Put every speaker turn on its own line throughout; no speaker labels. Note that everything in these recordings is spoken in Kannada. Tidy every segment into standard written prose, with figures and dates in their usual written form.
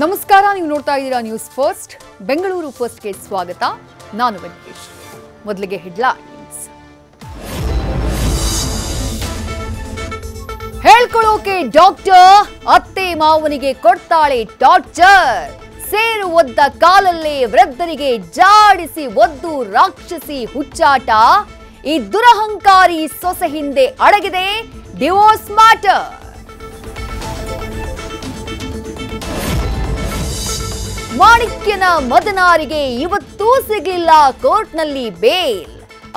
ನಮಸ್ಕಾರ, ನೀವು ನೋಡ್ತಾ ಇದ್ದೀರಾ ನ್ಯೂಸ್ ಫಸ್ಟ್. ಬೆಂಗಳೂರು ಫಸ್ಟ್ಗೆ ಸ್ವಾಗತ. ನಾನು ವೆಂಕಟೇಶ್. ಮೊದಲಿಗೆ ಹೆಡ್ಲೈನ್ಸ್. ಹೇಳ್ಕೊಳ್ಳೋಕೆ ಡಾಕ್ಟರ್, ಅತ್ತೆ ಮಾವನಿಗೆ ಕೊಡ್ತಾಳೆ ಟಾರ್ಚರ್. ಸೇರು ಒದ್ದ ಕಾಲಲ್ಲೇ ವೃದ್ಧರಿಗೆ ಜಾಡಿಸಿ ಒದ್ದು ರಾಕ್ಷಸಿ ಹುಚ್ಚಾಟ. ಈ ದುರಹಂಕಾರಿ ಸೊಸೆ ಹಿಂದೆ ಅಡಗಿದೆ ಡಿವೋರ್ಸ್ ಮ್ಯಾಟರ್. ಮಾಣಿಕ್ಯನ ಮದನಾರಿಗೆ ಇವತ್ತೂ ಸಿಗಲಿಲ್ಲ ಕೋರ್ಟ್ನಲ್ಲಿ ಬೇಲ್.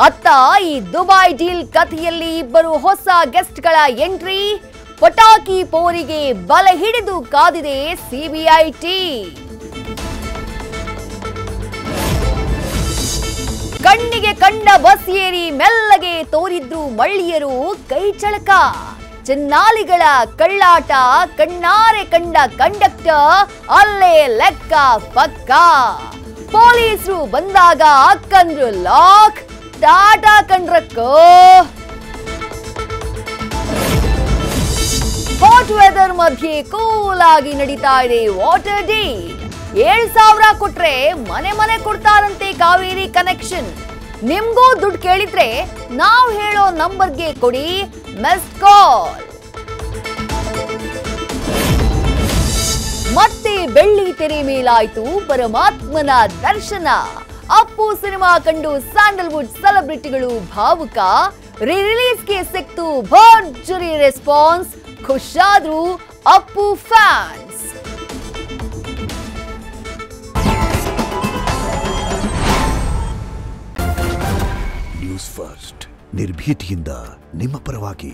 ಅತ್ತ ಈ ದುಬೈ ಡೀಲ್ ಕಥೆಯಲ್ಲಿ ಇಬ್ಬರು ಹೊಸ ಗೆಸ್ಟ್ಗಳ ಎಂಟ್ರಿ. ಪಟಾಕಿ ಪೋರಿಗೆ ಬಲೆ ಹಿಡಿದು ಕಾದಿದೆ ಸಿಬಿಐ ಟೀಮ್. ಕಣ್ಣಿಗೆ ಕಂಡ ಬಸ್ ಏರಿ ಮೆಲ್ಲಗೆ ತೋರಿದ್ರು ಮಳ್ಳಿಯರು ಕೈ ಚಳಕ. ಚೆನ್ನಾಲಿಗಳ ಕಳ್ಳಾಟ ಕಣ್ಣಾರೆ ಕಂಡ ಕಂಡಕ್ಟರ್ ಅಲ್ಲೇ ಲೆಕ್ಕ ಪಕ್ಕ. ಪೊಲೀಸರು ಬಂದಾಗ ಕಂಡ್ರು ಲಾಕ್, ಟಾಟಾ ಕಂಡ್ರಕ್ಕೋ. ಹಾಟ್ ವೆದರ್ ಮಧ್ಯೆ ಕೂಲ್ ಆಗಿ ನಡೀತಾ ಇದೆ ವಾಟರ್ ಡೀಲ್. 7,000 ಕೊಟ್ರೆ ಮನೆ ಕೊಡ್ತಾರಂತೆ ಕಾವೇರಿ ಕನೆಕ್ಷನ್. ನಿಮ್ಗೂ ದುಡ್ಡು ಕೇಳಿದ್ರೆ ನಾವು ಹೇಳೋ ನಂಬರ್ಗೆ ಕೊಡಿ ಮಿಸ್ಡ್ ಕಾಲ್. ಮತ್ತೆ ಬೆಳ್ಳಿ ತೆರೆ ಮೇಲಾಯ್ತು ಪರಮಾತ್ಮನ ದರ್ಶನ. ಅಪ್ಪು ಸಿನಿಮಾ ಕಂಡು ಸ್ಯಾಂಡಲ್ವುಡ್ ಸೆಲೆಬ್ರಿಟಿಗಳು ಭಾವುಕ. ರಿಲೀಸ್ಗೆ ಸಿಕ್ತು ಭರ್ಜರಿ ರೆಸ್ಪಾನ್ಸ್. ಖುಷಾದ್ರು ಅಪ್ಪು ಫ್ಯಾನ್ಸ್.
ನ್ಯೂಸ್ ಫಸ್ಟ್, ನಿರ್ಭೀತಿಯಿಂದ ನಿಮ್ಮ ಪರವಾಗಿ.